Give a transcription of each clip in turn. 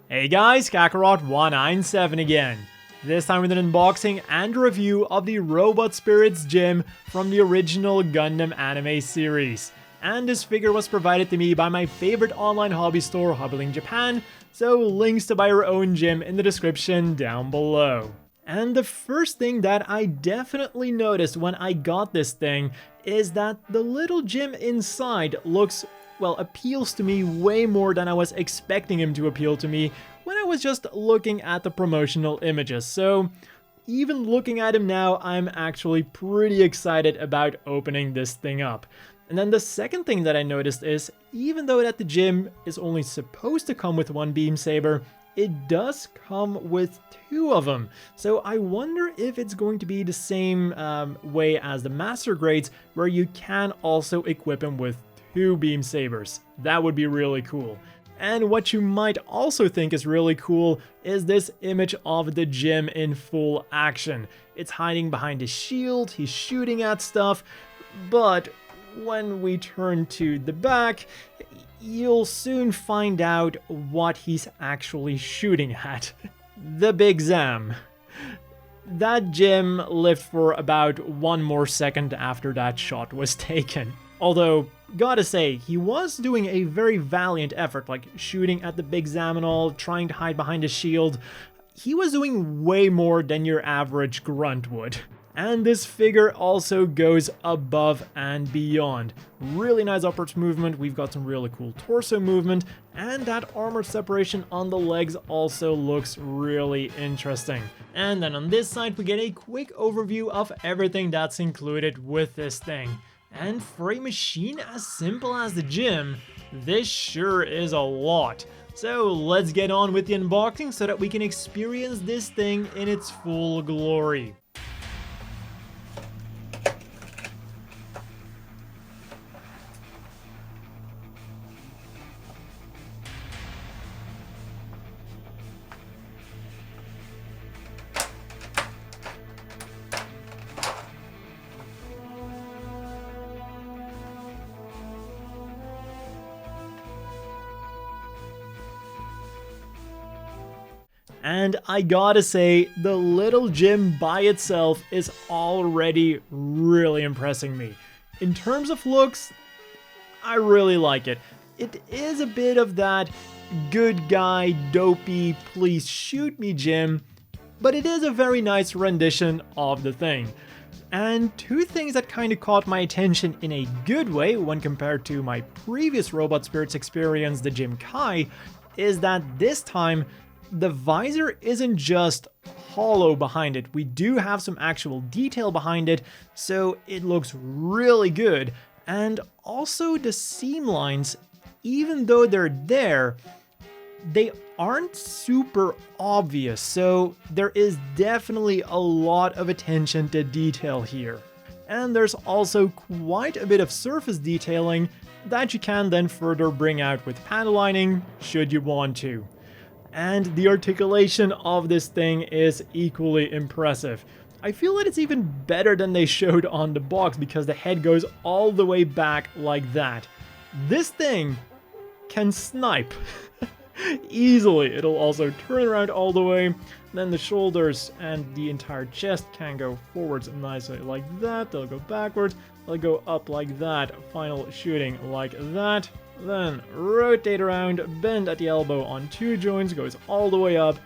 Hey guys, Kakarot197 again. This time with an unboxing and review of the Robot Spirits Gym from the original Gundam anime series. And this figure was provided to me by my favorite online hobby store, Hobbylink Japan, so links to buy your own gym in the description down below. And the first thing that I definitely noticed when I got this thing is that the little gym inside looks, well, appeals to me way more than I was expecting him to appeal to me when I was just looking at the promotional images. So even looking at him now, I'm actually pretty excited about opening this thing up. And then the second thing that I noticed is, even though that the gym is only supposed to come with one beam saber, it does come with two of them. So I wonder if it's going to be the same way as the Master Grades, where you can also equip him with two beam sabers. That would be really cool. And what you might also think is really cool is this image of the gym in full action. It's hiding behind his shield, he's shooting at stuff, but when we turn to the back, you'll soon find out what he's actually shooting at. The Big Zam. That gym lived for about one more second after that shot was taken. Although, gotta say, he was doing a very valiant effort, like shooting at the Big Zam and all, trying to hide behind his shield. He was doing way more than your average grunt would. And this figure also goes above and beyond. Really nice upwards movement, we've got some really cool torso movement, and that armor separation on the legs also looks really interesting. And then on this side we get a quick overview of everything that's included with this thing. And for a machine as simple as the gym, this sure is a lot. So let's get on with the unboxing so that we can experience this thing in its full glory. And I gotta say, the little gym by itself is already really impressing me. In terms of looks, I really like it. It is a bit of that good guy, dopey, please shoot me gym, but it is a very nice rendition of the thing. And two things that kind of caught my attention in a good way when compared to my previous Robot Spirits experience, the Gym Kai, is that this time the visor isn't just hollow behind it. We do have some actual detail behind it, so it looks really good. And also the seam lines, even though they're there, they aren't super obvious, so there is definitely a lot of attention to detail here. And there's also quite a bit of surface detailing that you can then further bring out with panel lining should you want to. And the articulation of this thing is equally impressive. I feel that it's even better than they showed on the box because the head goes all the way back like that. This thing can snipe easily. It'll also turn around all the way. Then the shoulders and the entire chest can go forwards nicely like that. They'll go backwards. They'll go up like that. Final shooting like that. Then rotate around, bend at the elbow on two joints, goes all the way up.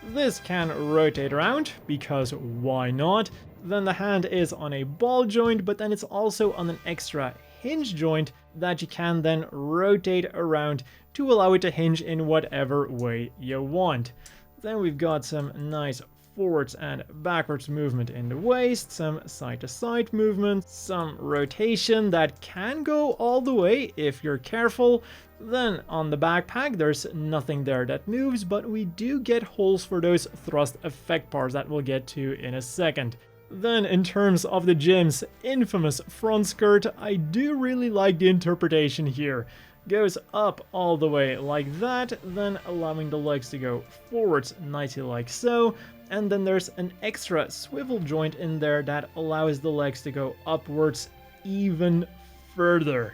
This can rotate around, because why not? Then the hand is on a ball joint, but then it's also on an extra hinge joint that you can then rotate around to allow it to hinge in whatever way you want. Then we've got some nice forwards and backwards movement in the waist, some side-to-side movement, some rotation that can go all the way if you're careful. Then on the backpack, there's nothing there that moves, but we do get holes for those thrust effect bars that we'll get to in a second. Then in terms of the gym's infamous front skirt, I do really like the interpretation here. Goes up all the way like that, then allowing the legs to go forwards nicely like so, and then there's an extra swivel joint in there that allows the legs to go upwards even further.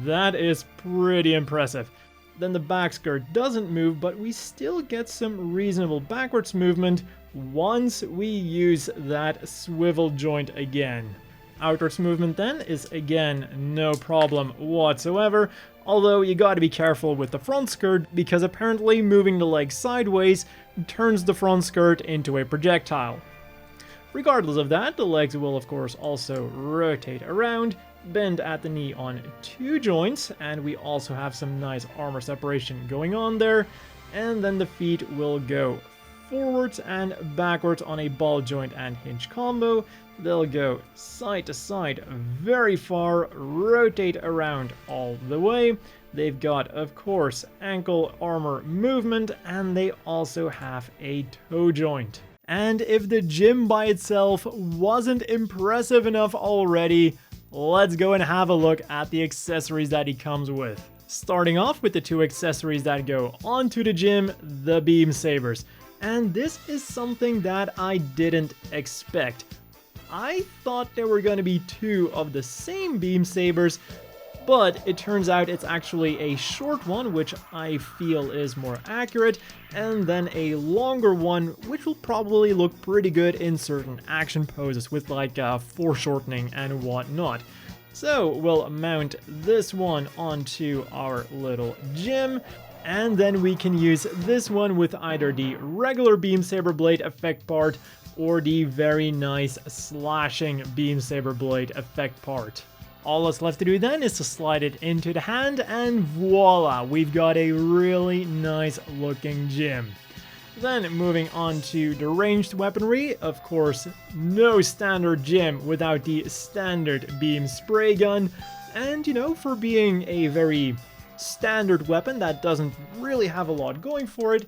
That is pretty impressive. Then the back skirt doesn't move, but we still get some reasonable backwards movement once we use that swivel joint again. Outwards movement then is again no problem whatsoever, although you gotta be careful with the front skirt because apparently moving the leg sideways turns the front skirt into a projectile. Regardless of that, the legs will of course also rotate around, bend at the knee on 2 joints, and we also have some nice armor separation going on there, and then the feet will go forwards and backwards on a ball joint and hinge combo. They'll go side to side very far, rotate around all the way. They've got, of course, ankle armor movement, and they also have a toe joint. And if the gym by itself wasn't impressive enough already, let's go and have a look at the accessories that he comes with. Starting off with the 2 accessories that go onto the gym, the beam sabers. And this is something that I didn't expect. I thought there were going to be 2 of the same beam sabers, but it turns out it's actually a short one, which I feel is more accurate, and then a longer one, which will probably look pretty good in certain action poses with like foreshortening and whatnot. So we'll mount this one onto our little gym, and then we can use this one with either the regular beam saber blade effect part or the very nice slashing beam saber blade effect part. All that's left to do then is to slide it into the hand, and voila, we've got a really nice looking gym. Then moving on to the ranged weaponry, of course, no standard gym without the standard beam spray gun, and you know, for being a very standard weapon that doesn't really have a lot going for it,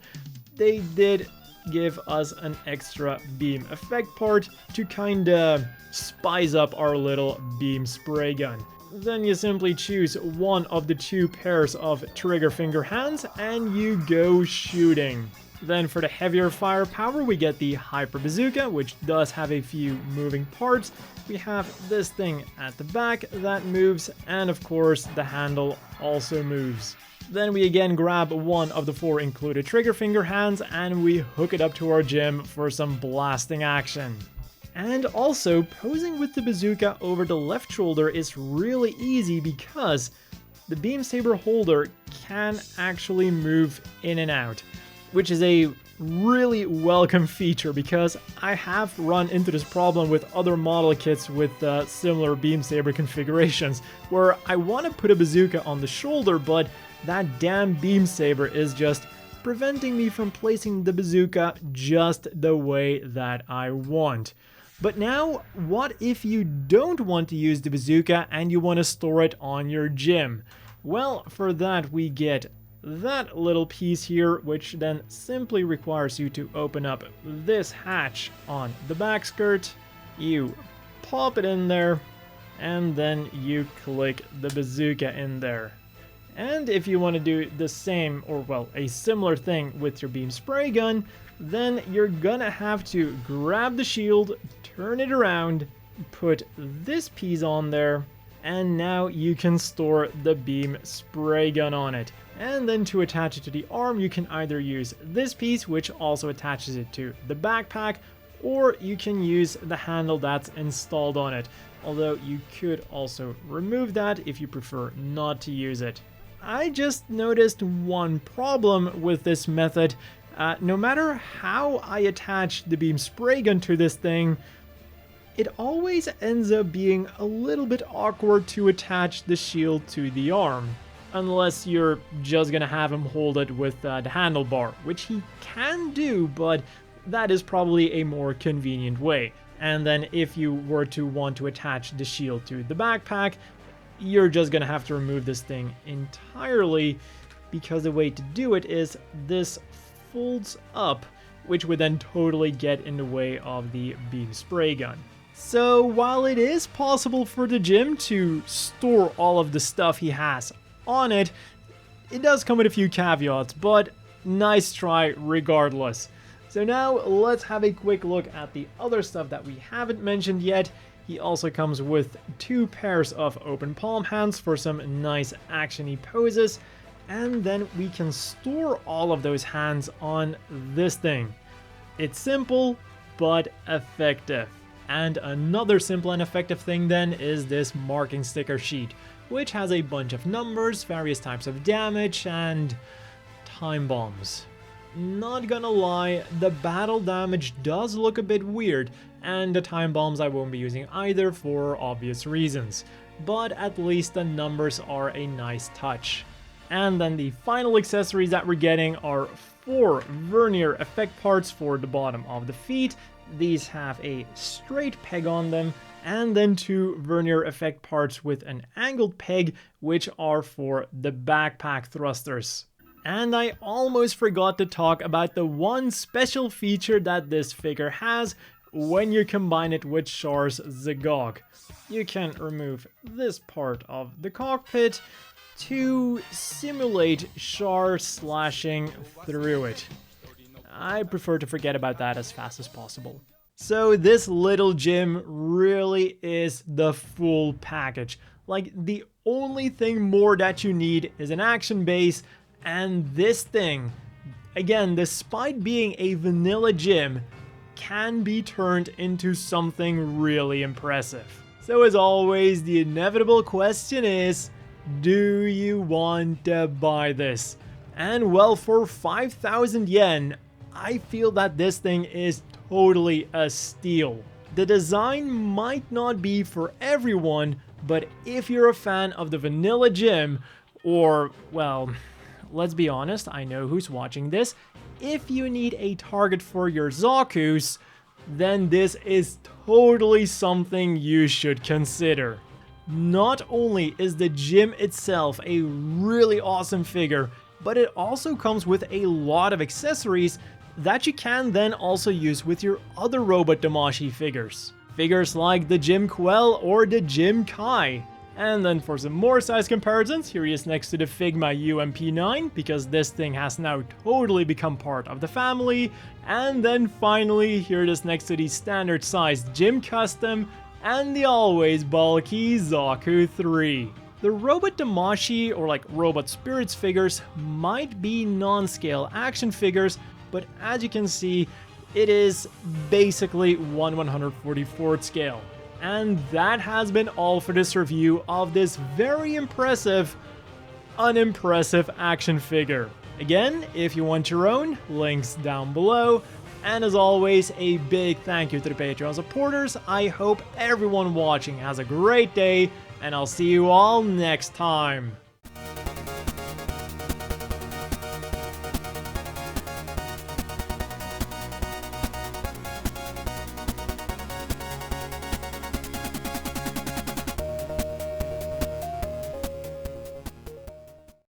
they did give us an extra beam effect part to kinda spice up our little beam spray gun. Then you simply choose one of the 2 pairs of trigger finger hands and you go shooting. Then for the heavier firepower, we get the Hyper Bazooka, which does have a few moving parts. We have this thing at the back that moves, and of course the handle also moves. Then we again grab one of the 4 included trigger finger hands and we hook it up to our gym for some blasting action. And also, posing with the bazooka over the left shoulder is really easy because the beam saber holder can actually move in and out, which is a really welcome feature because I have run into this problem with other model kits with similar beam saber configurations where I want to put a bazooka on the shoulder, but that damn beam saber is just preventing me from placing the bazooka just the way that I want. But now, what if you don't want to use the bazooka and you want to store it on your gym? Well, for that we get that little piece here, which then simply requires you to open up this hatch on the back skirt. You pop it in there, and then you click the bazooka in there. And if you want to do the same, or well, a similar thing with your beam spray gun, then you're gonna have to grab the shield, turn it around, put this piece on there, and now you can store the beam spray gun on it. And then to attach it to the arm, you can either use this piece, which also attaches it to the backpack, or you can use the handle that's installed on it, although you could also remove that if you prefer not to use it. I just noticed one problem with this method. No matter how I attach the beam spray gun to this thing, it always ends up being a little bit awkward to attach the shield to the arm. Unless you're just gonna have him hold it with the handlebar, which he can do, but that is probably a more convenient way. And then if you were to want to attach the shield to the backpack, you're just gonna have to remove this thing entirely, because the way to do it is this folds up, which would then totally get in the way of the beam spray gun. So while it is possible for the gym to store all of the stuff he has on it, it does come with a few caveats, but nice try regardless. So now let's have a quick look at the other stuff that we haven't mentioned yet. He also comes with 2 pairs of open palm hands for some nice actiony poses, and then we can store all of those hands on this thing. It's simple, but effective. And another simple and effective thing then is this marking sticker sheet, which has a bunch of numbers, various types of damage, and time bombs. Not gonna lie, the battle damage does look a bit weird, and the time bombs I won't be using either for obvious reasons, but at least the numbers are a nice touch. And then the final accessories that we're getting are 4 vernier effect parts for the bottom of the feet. These have a straight peg on them, and then 2 vernier effect parts with an angled peg, which are for the backpack thrusters. And I almost forgot to talk about the one special feature that this figure has when you combine it with Char's Zagog. You can remove this part of the cockpit to simulate Char slashing through it. I prefer to forget about that as fast as possible. So this little Jim really is the full package. Like, the only thing more that you need is an action base, and this thing, again, despite being a vanilla Jim, can be turned into something really impressive. So as always, the inevitable question is, do you want to buy this? And well, for 5,000 yen, I feel that this thing is totally a steal. The design might not be for everyone, but if you're a fan of the vanilla Jim, or, well, let's be honest, I know who's watching this, if you need a target for your Zaku's, then this is totally something you should consider. Not only is the Jim itself a really awesome figure, but it also comes with a lot of accessories that you can then also use with your other robot Damashii figures. Figures like the Jim Quell or the Jim Kai. And then for some more size comparisons, here he is next to the Figma UMP9, because this thing has now totally become part of the family. And then finally, here it is next to the standard sized Jim Custom and the always bulky Zaku 3. The Robot Damashii, or like Robot Spirits figures, might be non-scale action figures, but as you can see, it is basically 1/144th scale. And that has been all for this review of this very impressive, unimpressive action figure. Again, if you want your own, links down below. And as always, a big thank you to the Patreon supporters. I hope everyone watching has a great day, and I'll see you all next time.